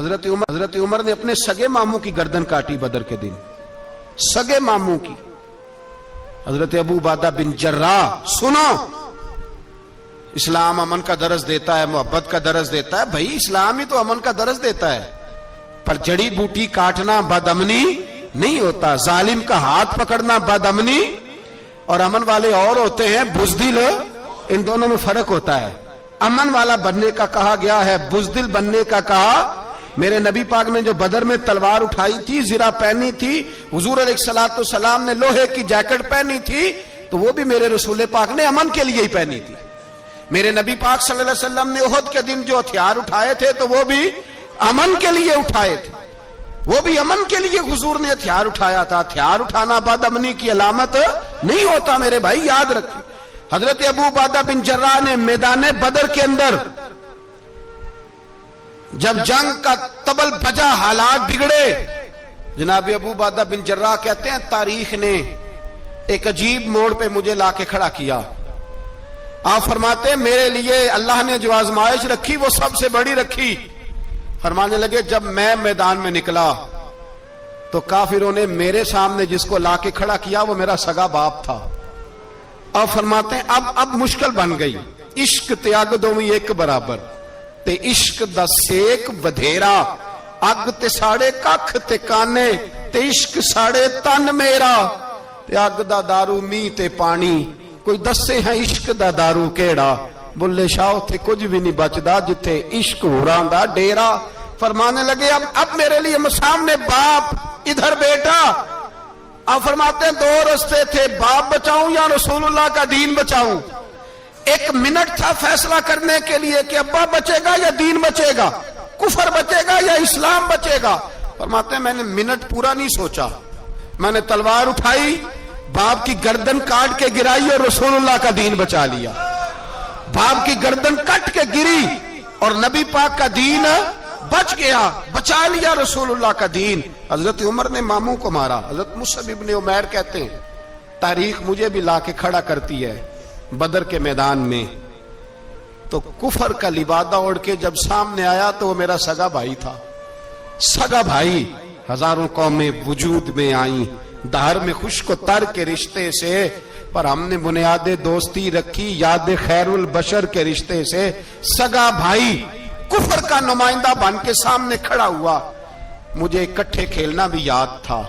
حضرت عمر نے اپنے سگے ماموں کی گردن کاٹی بدر کے دن، سگے ماموں کی۔ حضرت ابو عبیدہ بن جراح، سنو، اسلام امن کا درس دیتا ہے، محبت کا درس دیتا ہے، بھائی اسلام ہی تو امن کا درس دیتا ہے، پر جڑی بوٹی کاٹنا بد امنی نہیں ہوتا، ظالم کا ہاتھ پکڑنا بد امنی، اور امن والے اور ہوتے ہیں بزدل، ان دونوں میں فرق ہوتا ہے۔ امن والا بننے کا کہا گیا ہے، بزدل بننے کا کہا۔ میرے نبی پاک نے جو بدر میں تلوار اٹھائی تھی، زرہ پہنی تھی، حضور علیہ الصلوۃ والسلام نے لوہے کی جیکٹ پہنی تھی، تو وہ بھی میرے رسول پاک نے امن کے لیے ہی پہنی تھی۔ میرے نبی پاک صلی اللہ علیہ وسلم نے احد کے دن جو ہتھیار اٹھائے تھے تو وہ بھی امن کے لیے اٹھائے تھے، وہ بھی امن کے لیے حضور نے ہتھیار اٹھایا تھا۔ ہتھیار اٹھانا بد امنی کی علامت نہیں ہوتا میرے بھائی، یاد رکھیں۔ حضرت ابو عبیدہ بن جراح نے میدان بدر کے اندر جب جنگ کا طبل بجا، حالات بگڑے، جناب ابو عبیدہ بن جراح کہتے ہیں تاریخ نے ایک عجیب موڑ پہ مجھے لا کے کھڑا کیا۔ آپ فرماتے ہیں میرے لیے اللہ نے جو آزمائش رکھی وہ سب سے بڑی رکھی۔ فرمانے لگے جب میں میدان میں نکلا تو کافروں نے میرے سامنے جس کو لا کے کھڑا کیا وہ میرا سگا باپ تھا۔ اور فرماتے ہیں اب مشکل بن گئی، عشق تے اگ دوویں ایک برابر، تے عشق دا سیک بدھیرا، اگ تے ساڑے ککھ تے کانے، تے عشق ساڑے تن میرا، تے اگ دا دارو می تے پانی، کوئی دسے ہیں عشق دا دارو کیڑا، بلے شاہ تے کچھ بھی نہیں بچدا جتھے عشق ہوراں دا ڈیرا۔ فرمانے لگے اب میرے لیے سامنے باپ، ادھر بیٹا۔ آپ فرماتے ہیں دو رستے تھے، باپ بچاؤں یا رسول اللہ کا دین بچاؤں۔ ایک منٹ تھا فیصلہ کرنے کے لیے کہ ابا بچے گا یا دین بچے گا، کفر بچے گا یا اسلام بچے گا۔ فرماتے ہیں میں نے منٹ پورا نہیں سوچا، میں نے تلوار اٹھائی، باپ کی گردن کاٹ کے گرائی اور رسول اللہ کا دین بچا لیا۔ باپ کی گردن کٹ کے گری اور نبی پاک کا دین بچ گیا، بچا لیا رسول اللہ کا دین۔ حضرت عمر نے ماموں کو مارا۔ حضرت مصعب ابن عمیر کہتے ہیں تاریخ مجھے بھی لا کے کھڑا کرتی ہے بدر کے میدان میں، تو کفر کا لبادہ اوڑھ کے جب سامنے آیا تو وہ میرا سگا بھائی تھا، سگا بھائی۔ ہزاروں قومیں وجود میں آئیں دہر میں خشک و تر کے رشتے سے، پر ہم نے بنیاد دوستی رکھی یاد خیر البشر کے رشتے سے۔ سگا بھائی کفر کا نمائندہ بن کے سامنے کھڑا ہوا۔ مجھے اکٹھے کھیلنا بھی یاد تھا،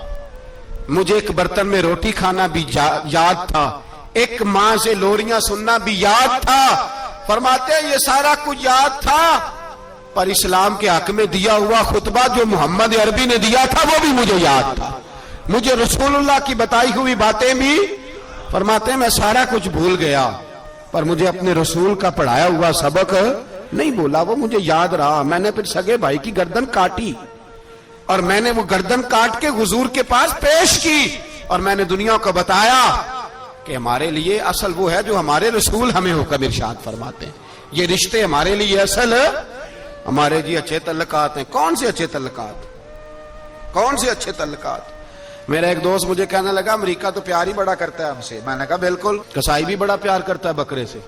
مجھے ایک برتن میں روٹی کھانا بھی یاد تھا، ایک ماں سے لوریاں سننا بھی یاد تھا۔ فرماتے ہیں یہ سارا کچھ یاد تھا، پر اسلام کے حق میں دیا ہوا خطبہ جو محمد عربی نے دیا تھا وہ بھی مجھے یاد تھا، مجھے رسول اللہ کی بتائی ہوئی باتیں بھی۔ فرماتے ہیں میں سارا کچھ بھول گیا، پر مجھے اپنے رسول کا پڑھایا ہوا سبق نہیں بولا، وہ مجھے یاد رہا۔ میں نے پھر سگے بھائی کی گردن کاٹی اور میں نے وہ گردن کاٹ کے حضور کے پاس پیش کی، اور میں نے دنیا کو بتایا کہ ہمارے لیے اصل وہ ہے جو ہمارے رسول ہمیں حکم ارشاد فرماتے ہیں۔ یہ رشتے ہمارے لیے اصل ہمارے جی اچھے تعلقات ہیں۔ کون سے اچھے تعلقات؟ کون سے اچھے تعلقات؟ میرا ایک دوست مجھے کہنے لگا امریکہ تو پیار ہی بڑا کرتا ہے ہم سے۔ میں نے کہا بالکل، کسائی بھی بڑا پیار کرتا ہے بکرے سے،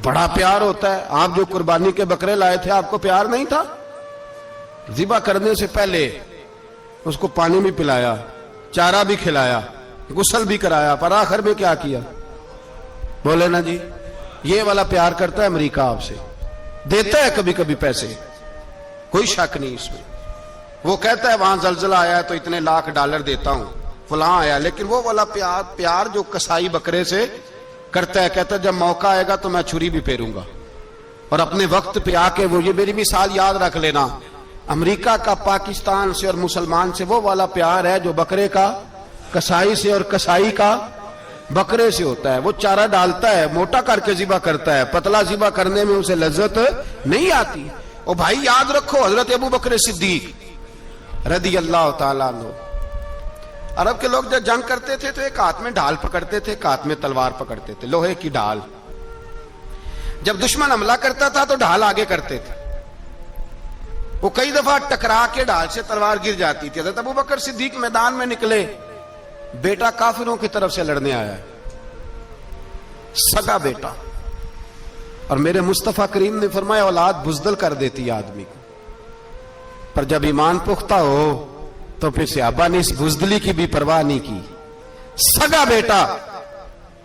بڑا پیار ہوتا ہے۔ آپ جو قربانی کے بکرے لائے تھے آپ کو پیار نہیں تھا؟ ذبح کرنے سے پہلے اس کو پانی بھی پلایا، چارہ بھی کھلایا، غسل بھی کرایا، پر آخر میں کیا کیا؟ بولے نا جی، یہ والا پیار کرتا ہے امریکہ آپ سے، دیتا ہے کبھی کبھی پیسے، کوئی شک نہیں اس میں۔ وہ کہتا ہے وہاں زلزلہ آیا ہے تو اتنے لاکھ ڈالر دیتا ہوں، فلاں آیا، لیکن وہ والا پیار جو کسائی بکرے سے کرتا ہے، کہتا ہے جب موقع آئے گا تو میں چھری بھی پھیروں گا، اور اپنے وقت پہ آ کے وہ، یہ میری مثال یاد رکھ لینا، امریکہ کا پاکستان سے اور مسلمان سے وہ والا پیار ہے جو بکرے کا کسائی سے اور کسائی کا بکرے سے ہوتا ہے۔ وہ چارہ ڈالتا ہے، موٹا کر کے ذبح کرتا ہے، پتلا ذبح کرنے میں اسے لذت نہیں آتی۔ اور بھائی یاد رکھو حضرت ابو بکر صدیق رضی اللہ تعالیٰ عنہ، عرب کے لوگ جب جنگ کرتے تھے تو ایک ہاتھ میں ڈھال پکڑتے تھے، ایک ہاتھ میں تلوار پکڑتے تھے، لوہے کی ڈھال۔ جب دشمن حملہ کرتا تھا تو ڈھال آگے کرتے تھے، وہ کئی دفعہ ٹکرا کے ڈھال سے تلوار گر جاتی تھی۔ حضرت ابو بکر صدیق میدان میں نکلے، بیٹا کافروں کی طرف سے لڑنے آیا ہے، سگا بیٹا، اور میرے مصطفیٰ کریم نے فرمایا اولاد بزدل کر دیتی ہے آدمی کو۔ پر جب ایمان پختہ ہو تو پھر صحابہ نے اس بزدلی کی بھی پرواہ نہیں کی.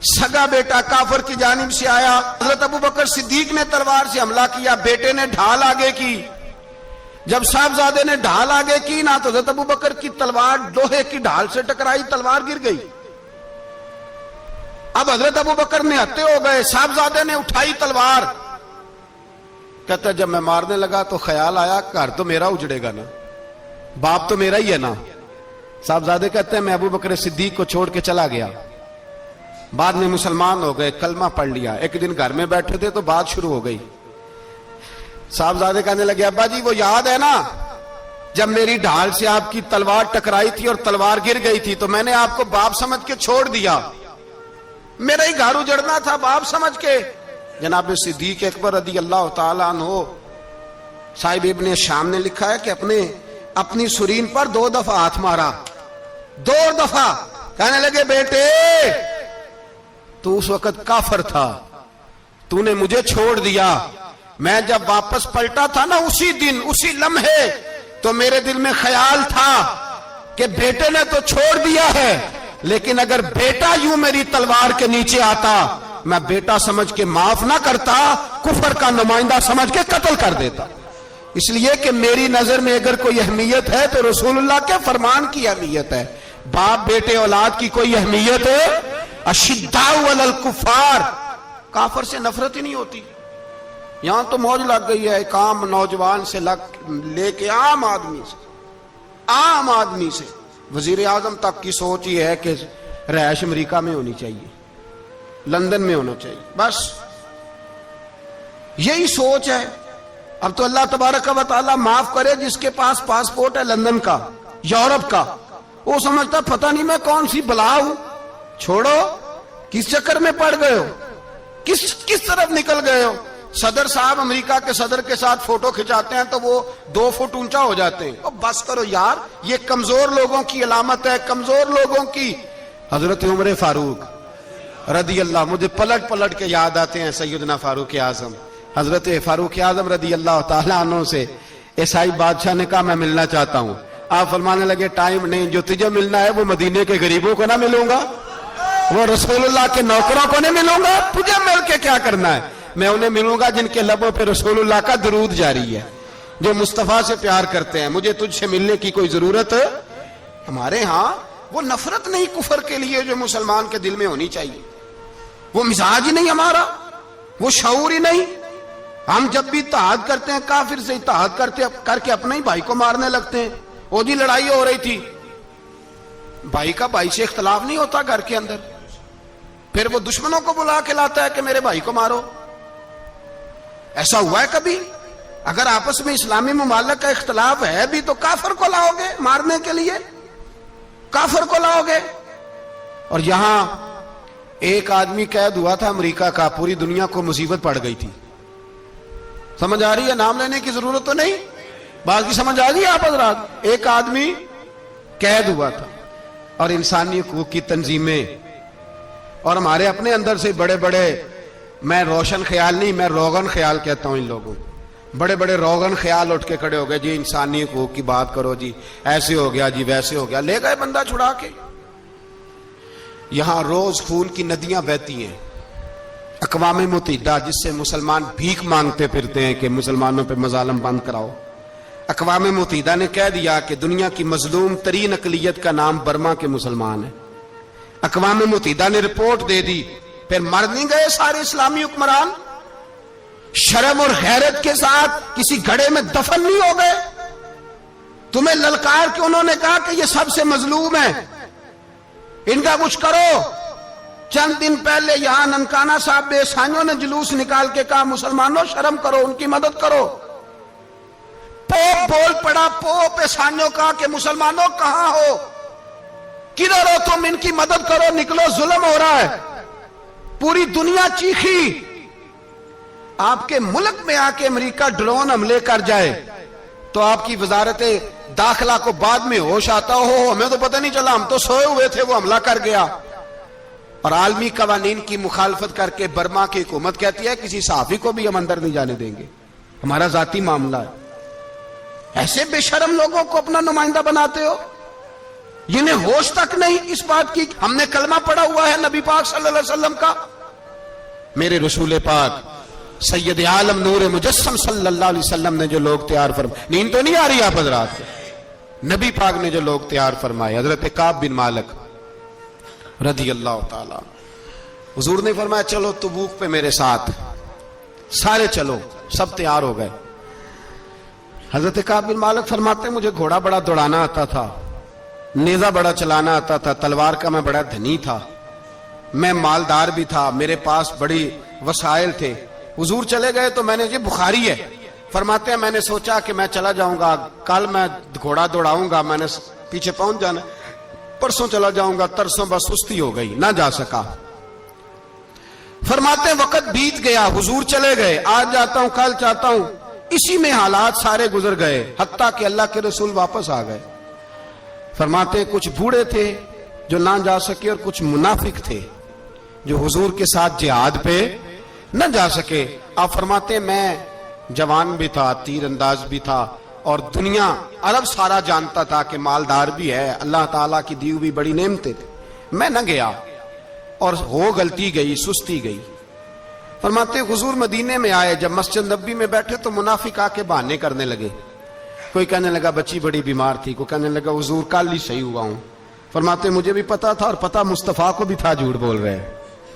سگا بیٹا کافر کی جانب سے آیا. حضرت ابو بکر صدیق نے تلوار سے حملہ کیا, بیٹے نے ڈھال آگے کی. جب صاحبزادے نے ڈھال آگے کی نا تو حضرت ابو بکر کی تلوار لوہے کی ڈھال سے ٹکرائی, تلوار گر گئی. اب حضرت ابو بکر نے ہتے ہو گئے, صاحبزادے نے اٹھائی تلوار. کہتا جب میں مارنے لگا تو خیال آیا گھر تو میرا اجڑے گا نا, باپ تو میرا ہی ہے نا. صاحبزادے کہتے ہیں میں ابو بکر صدیق کو چھوڑ کے چلا گیا. بعد میں مسلمان ہو گئے, کلمہ پڑھ لیا. ایک دن گھر میں بیٹھے تھے تو بات شروع ہو گئی. صاحبزادے کہنے لگے ابا جی وہ یاد ہے نا جب میری ڈھال سے آپ کی تلوار ٹکرائی تھی اور تلوار گر گئی تھی تو میں نے آپ کو باپ سمجھ کے چھوڑ دیا, میرا ہی گھر اجڑنا تھا باپ سمجھ کے. جناب صدیق اکبر رضی اللہ تعالیٰ عنہ صاحب ابن شام نے لکھا ہے کہ اپنی سرین پر 2 دفعہ ہاتھ مارا, 2 دفعہ. کہنے لگے بیٹے تو اس وقت کافر تھا, تو نے مجھے چھوڑ دیا. میں جب واپس پلٹا تھا نا اسی دن اسی لمحے تو میرے دل میں خیال تھا کہ بیٹے نے تو چھوڑ دیا ہے, لیکن اگر بیٹا یوں میری تلوار کے نیچے آتا میں بیٹا سمجھ کے معاف نہ کرتا, کفر کا نمائندہ سمجھ کے قتل کر دیتا. اس لیے کہ میری نظر میں اگر کوئی اہمیت ہے تو رسول اللہ کے فرمان کی اہمیت ہے. باپ بیٹے اولاد کی کوئی اہمیت ہے؟ اشداء علی الکفار, کافر سے نفرت ہی نہیں ہوتی. یہاں تو موج لگ گئی ہے ایک عام نوجوان سے لے کے عام آدمی سے وزیر اعظم تک کی سوچ یہ ہے کہ رہائش امریکہ میں ہونی چاہیے, لندن میں ہونا چاہیے, بس یہی سوچ ہے. اب تو اللہ تبارک و تعالی معاف کرے جس کے پاس پاسپورٹ ہے لندن کا, یورپ کا, وہ سمجھتا پتہ نہیں میں کون سی بلا ہوں. چھوڑو, کس چکر میں پڑ گئے ہو, کس طرف نکل گئے ہو. صدر صاحب امریکہ کے صدر کے ساتھ فوٹو کھچاتے ہیں تو وہ 2 فٹ اونچا ہو جاتے ہیں. بس کرو یار, یہ کمزور لوگوں کی علامت ہے, کمزور لوگوں کی. حضرت عمر فاروق رضی اللہ, مجھے پلٹ کے یاد آتے ہیں سیدنا فاروق اعظم. حضرت فاروق اعظم رضی اللہ تعالیٰ عنہ سے عیسائی بادشاہ نے کہا میں ملنا چاہتا ہوں. آپ فرمانے لگے ٹائم نہیں, جو تجھے ملنا ہے وہ مدینے کے غریبوں کو نہ ملوں گا, وہ رسول اللہ کے نوکروں کو نہیں ملوں گا. تجھے مل کے کیا کرنا ہے؟ میں انہیں ملوں گا جن کے لبوں پہ رسول اللہ کا درود جاری ہے, جو مصطفیٰ سے پیار کرتے ہیں. مجھے تجھ سے ملنے کی کوئی ضرورت ہے؟ ہمارے ہاں وہ نفرت نہیں کفر کے لیے جو مسلمان کے دل میں ہونی چاہیے, وہ مزاج ہی نہیں ہمارا, وہ شعور ہی نہیں. ہم جب بھی اتحاد کرتے ہیں کافر سے اتحاد کر کے اپنے ہی بھائی کو مارنے لگتے ہیں. وہ جی لڑائی ہو رہی تھی, بھائی کا بھائی سے اختلاف نہیں ہوتا گھر کے اندر, پھر وہ دشمنوں کو بلا کے لاتا ہے کہ میرے بھائی کو مارو. ایسا ہوا ہے کبھی؟ اگر آپس میں اسلامی ممالک کا اختلاف ہے بھی تو کافر کو لاؤ گے مارنے کے لیے, کافر کو لاؤ گے. اور یہاں ایک آدمی قید ہوا تھا امریکہ کا, پوری دنیا کو مصیبت پڑ گئی تھی. سمجھ آ رہی ہے؟ نام لینے کی ضرورت تو نہیں, بات کی سمجھ آ رہی ہے آپ حضرات؟ ایک آدمی قید ہوا تھا اور انسانی حقوق کی تنظیمیں اور ہمارے اپنے اندر سے بڑے بڑے, میں روشن خیال نہیں, میں روغن خیال کہتا ہوں ان لوگوں, بڑے بڑے روغن خیال اٹھ کے کھڑے ہو گئے, جی انسانی حقوق کی بات کرو, جی ایسے ہو گیا, جی ویسے ہو گیا. لے گئے بندہ چھڑا کے. یہاں روز خون کی ندیاں بہتی ہیں. اقوام متحدہ جس سے مسلمان بھیک مانگتے پھرتے ہیں کہ مسلمانوں پہ مظالم بند کراؤ, اقوام متحدہ نے کہہ دیا کہ دنیا کی مظلوم ترین اقلیت کا نام برما کے مسلمان ہے. اقوام متحدہ نے رپورٹ دے دی, پھر مر نہیں گئے سارے اسلامی حکمران؟ شرم اور غیرت کے ساتھ کسی گھڑے میں دفن نہیں ہو گئے؟ تمہیں للکار کے انہوں نے کہا کہ یہ سب سے مظلوم ہے, ان کا کچھ کرو. چند دن پہلے یہاں ننکانہ صاحب بے سانیوں نے جلوس نکال کے کہا مسلمانوں شرم کرو, ان کی مدد کرو. پوپ بول پڑا, پوپ ایسانیوں کا کہ مسلمانوں کہاں ہو, کدھر ہو تم, ان کی مدد کرو, نکلو, ظلم ہو رہا ہے. پوری دنیا چیخی. آپ کے ملک میں آ کے امریکہ ڈرون حملے کر جائے تو آپ کی وزارت داخلہ کو بعد میں ہوش آتا ہو, ہمیں تو پتہ نہیں چلا, ہم تو سوئے ہوئے تھے, وہ حملہ کر گیا. اور عالمی قوانین کی مخالفت کر کے برما کی حکومت کہتی ہے کسی صحافی کو بھی ہم اندر نہیں جانے دیں گے, ہمارا ذاتی معاملہ ہے. ایسے بے شرم لوگوں کو اپنا نمائندہ بناتے ہو جنہیں ہوش تک نہیں اس بات کی. ہم نے کلمہ پڑھا ہوا ہے نبی پاک صلی اللہ علیہ وسلم کا. میرے رسول پاک سید عالم نور مجسم صلی اللہ علیہ وسلم نے جو لوگ تیار فرمائے, نیند تو نہیں آ رہی آپ حضرات کو, نبی پاک نے جو لوگ تیار فرمائے, حضرت کعب بن مالک رضی اللہ تعالی, حضور نے فرمایا چلو تبوک پہ میرے ساتھ, سارے چلو, سب تیار ہو گئے. حضرت کعب بن مالک فرماتے ہیں مجھے گھوڑا بڑا دوڑانا آتا تھا, نیزہ بڑا چلانا آتا تھا, تلوار کا میں بڑا دھنی تھا, میں مالدار بھی تھا, میرے پاس بڑی وسائل تھے. حضور چلے گئے تو میں نے, یہ بخاری ہے, فرماتے ہیں میں نے سوچا کہ میں چلا جاؤں گا, کل میں گھوڑا دوڑاؤں گا, میں نے پیچھے پہنچ جانا, پرسوں چلا جاؤں گا, ترسوں بس سستی ہو گئی, نہ جا سکا. فرماتے ہیں وقت بیت گیا, حضور چلے گئے, آج جاتا ہوں کل چاہتا ہوں, اسی میں حالات سارے گزر گئے, حتیٰ کہ اللہ کے رسول واپس آ گئے. فرماتے ہیں کچھ بوڑھے تھے جو نہ جا سکے, اور کچھ منافق تھے جو حضور کے ساتھ جہاد پہ نہ جا سکے. آپ فرماتے ہیں میں جوان بھی تھا, تیر انداز بھی تھا, اور دنیا عرب سارا جانتا تھا کہ مالدار بھی ہے, اللہ تعالیٰ کی دی ہوئی بڑی نعمتیں تھے, میں نہ گیا, اور ہو غلطی گئی, سستی گئی. فرماتے ہیں حضور مدینے میں آئے, جب مسجد نبوی میں بیٹھے تو منافق آ کے بہانے کرنے لگے. کوئی کہنے لگا بچی بڑی بیمار تھی, کوئی کہنے لگا حضور کل ہی صحیح ہوا ہوں. فرماتے ہیں مجھے بھی پتا تھا, اور پتا مصطفیٰ کو بھی تھا جھوٹ بول رہے ہیں,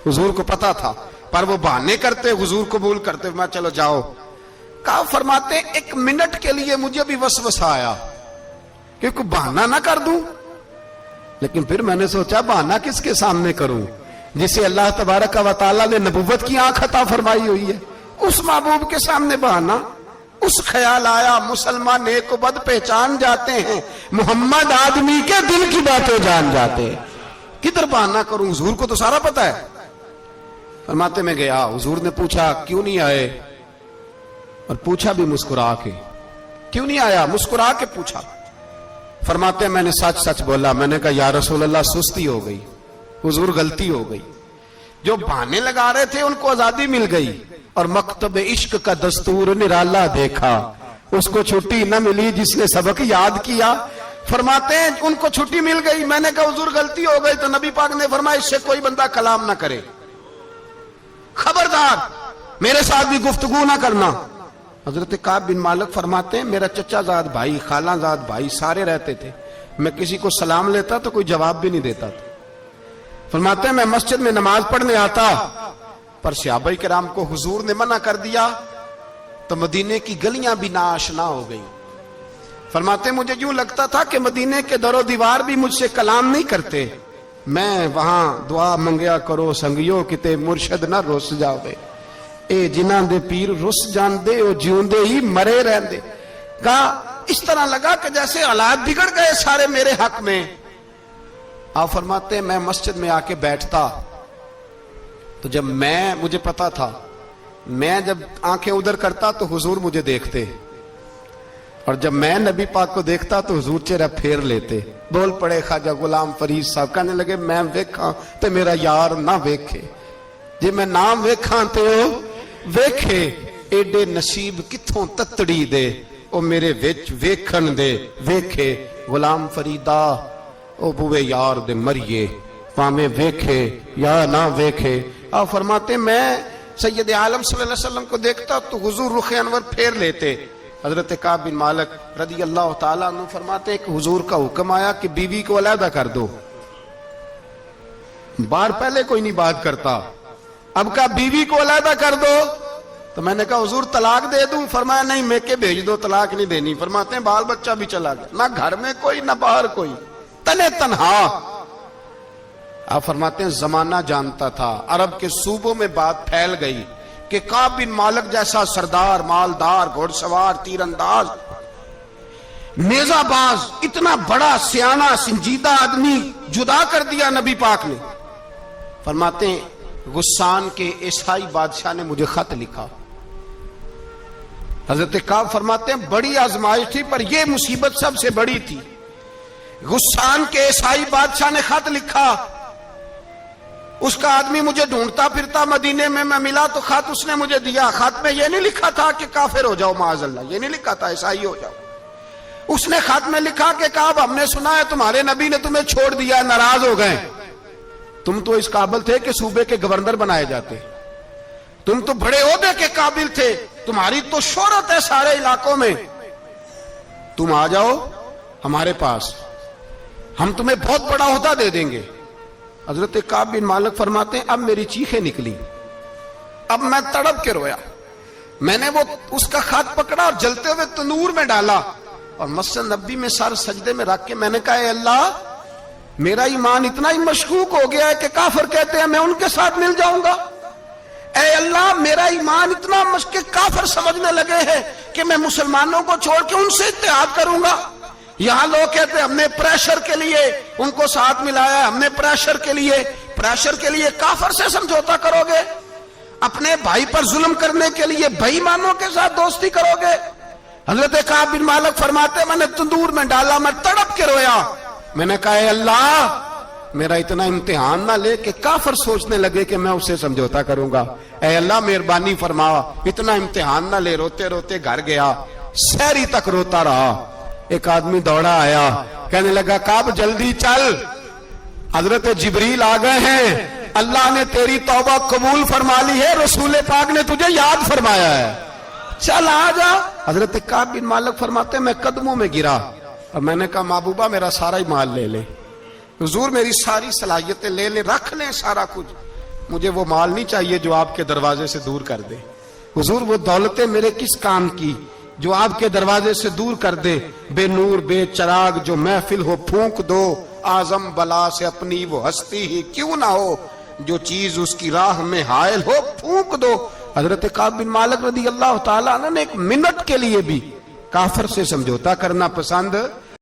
حضور کو پتا تھا, پر وہ بہانے کرتے, حضور قبول کرتے, میں چلو جاؤ. کہا فرماتے ہیں ایک منٹ کے لیے مجھے بھی وسوسہ آیا کہ کوئی بہانہ نہ کر دوں, لیکن پھر میں نے سوچا بہانہ کس کے سامنے کروں جسے اللہ تبارک و تعالیٰ نے نبوت کی آنکھ عطا فرمائی ہوئی ہے, اس محبوب کے سامنے بہانہ. اس خیال آیا مسلمان نیک و بد پہچان جاتے ہیں, محمد آدمی کے دل کی باتیں جان جاتے ہیں, کدھر بہانہ کروں, حضور کو تو سارا پتا ہے. فرماتے میں گیا, حضور نے پوچھا کیوں نہیں آئے, اور پوچھا بھی مسکرا کے, کیوں نہیں آیا, مسکرا کے پوچھا. فرماتے میں نے سچ سچ بولا, میں نے کہا یا رسول اللہ سستی ہو گئی, حضور غلطی ہو گئی. جو بہانے لگا رہے تھے ان کو آزادی مل گئی, اور مکتب عشق کا دستور نرالا دیکھا, اس کو چھٹی نہ ملی جس نے سبق یاد کیا. فرماتے ہیں ان کو چھٹی مل گئی, میں نے کہا حضور غلطی ہو گئی, تو نبی پاک نے فرمایا اس سے کوئی بندہ کلام نہ کرے, خبردار میرے ساتھ بھی گفتگو نہ کرنا. حضرت کعب بن مالک فرماتے ہیں میرا چچا زاد بھائی, خالہ زاد بھائی سارے رہتے تھے, میں کسی کو سلام لیتا تو کوئی جواب بھی نہیں دیتا تھا. فرماتے ہیں میں مسجد میں نماز پڑھنے آتا, پر صحابہ کرام کو حضور نے منع کر دیا تو مدینے کی گلیاں بھی ناآشنا ہو گئی. فرماتے ہیں مجھے یوں لگتا تھا کہ مدینے کے در و دیوار بھی مجھ سے کلام نہیں کرتے, میں وہاں دعا منگیا کرو سنگیو کتے مرشد نہ رس جاوے, اے جنہاں دے پیر رس جاندے او جیوندے ہی مرے رہندے. کہا اس طرح لگا کہ جیسے حالات بگڑ گئے سارے میرے حق میں. آپ فرماتے ہیں میں مسجد میں آ کے بیٹھتا تو جب مجھے پتا تھا, میں جب آنکھیں ادھر کرتا تو حضور مجھے دیکھتے, اور جب میں نبی پاک کو دیکھتا تو حضور چہرہ پھیر لیتے. بول پڑے خواجہ غلام فرید صاحب, کہنے لگے میں ویکھاں تے میرا یار نہ ویکھے, جے میں نام ویکھاں تے او ویکھے, ایڈے نصیب کتھوں تتڑی دے, او میرے وچ ویکھن دے ویکھے. غلام فریدا او بوے یار دے مریے, پامیں ویکھے یا نہ ویکھے. آپ فرماتے میں سید عالم صلی اللہ علیہ وسلم کو دیکھتا تو حضور رخ انور پھیر لیتے. حضرت کعب بن مالک رضی اللہ تعالیٰ عنہ فرماتے ہیں کہ حضور کا حکم آیا کہ بیوی کو علیحدہ کر دو. بار پہلے کوئی نہیں بات کرتا, اب کہا بیوی کو علیحدہ کر دو, تو میں نے کہا حضور طلاق دے دوں. فرمایا نہیں میکے بھیج دو, طلاق نہیں دینی. فرماتے ہیں بال بچہ بھی چلا گیا, نہ گھر میں کوئی نہ باہر کوئی, تنے تنہا. آپ فرماتے ہیں زمانہ جانتا تھا, عرب کے صوبوں میں بات پھیل گئی کہ کعب بن مالک جیسا سردار, مالدار, گھوڑ سوار, تیر انداز, نیزہ باز, اتنا بڑا سیانہ سنجیدہ آدمی جدا کر دیا نبی پاک نے. فرماتے ہیں غسان کے عیسائی بادشاہ نے مجھے خط لکھا. حضرت کعب فرماتے ہیں بڑی آزمائش تھی, پر یہ مصیبت سب سے بڑی تھی. غسان کے عیسائی بادشاہ نے خط لکھا, اس کا آدمی مجھے ڈھونڈتا پھرتا مدینے میں, میں ملا تو خط اس نے مجھے دیا. خط میں یہ نہیں لکھا تھا کہ کافر ہو جاؤ معاذ اللہ, یہ نہیں لکھا تھا عیسائی ہو جاؤ. اس نے خط میں لکھا کہ کعب ہم نے سنا ہے تمہارے نبی نے تمہیں چھوڑ دیا، ناراض ہو گئے، تم تو اس قابل تھے کہ صوبے کے گورنر بنائے جاتے، تم تو بڑے عہدے کے قابل تھے، تمہاری تو شہرت ہے سارے علاقوں میں، تم آ جاؤ ہمارے پاس، ہم تمہیں بہت بڑا عہدہ دے دیں گے۔ حضرت کعب بن مالک فرماتے ہیں اب میری چیخیں نکلی، اب میں تڑپ کے رویا، میں نے وہ اس کا خط پکڑا اور جلتے ہوئے تنور میں ڈالا اور مسجد نبی میں سر سجدے میں رکھ کے میں نے کہا اے اللہ، میرا ایمان اتنا ہی مشکوک ہو گیا ہے کہ کافر کہتے ہیں میں ان کے ساتھ مل جاؤں گا، اے اللہ میرا ایمان اتنا مشکوک، کافر سمجھنے لگے ہیں کہ میں مسلمانوں کو چھوڑ کے ان سے اتحاد کروں گا۔ یہاں لوگ کہتے ہیں ہم نے پریشر کے لیے ان کو ساتھ ملایا ہے، ہم نے پریشر کے لیے کافر سے سمجھوتا کرو گے، اپنے بھائی پر ظلم کرنے کے لیے بے ایمانوں کے ساتھ دوستی کرو گے۔ حضرت کعب بن مالک فرماتے میں نے تندور میں ڈالا، میں تڑپ کے رویا، میں نے کہا اے اللہ میرا اتنا امتحان نہ لے کہ کافر سوچنے لگے کہ میں اسے سمجھوتا کروں گا، اے اللہ مہربانی فرما، اتنا امتحان نہ لے۔ روتے روتے گھر گیا، سحری تک روتا رہا، ایک آدمی دوڑا آیا، کہنے لگا کعب جلدی چل، حضرت جبریل آ گئے ہیں، اللہ نے تیری توبہ قبول فرما لی ہے، رسول پاک نے تجھے یاد فرمایا ہے، چل آ جا۔ حضرت کعب بن مالک فرماتے میں قدموں میں گرا اور میں نے کہا محبوبہ میرا سارا ہی مال لے لے، حضور میری ساری صلاحیتیں لے لے، رکھ لیں سارا کچھ، مجھے وہ مال نہیں چاہیے جو آپ کے دروازے سے دور کر دے، حضور وہ دولتیں میرے کس کام کی جو آپ کے دروازے سے دور کر دے، بے نور بے چراغ جو محفل ہو پھونک دو، اعظم بلا سے اپنی وہ ہستی ہی کیوں نہ ہو، جو چیز اس کی راہ میں حائل ہو پھونک دو۔ حضرت کعب بن مالک رضی اللہ تعالیٰ عنہ نے ایک منٹ کے لیے بھی کافر سے سمجھوتا کرنا پسند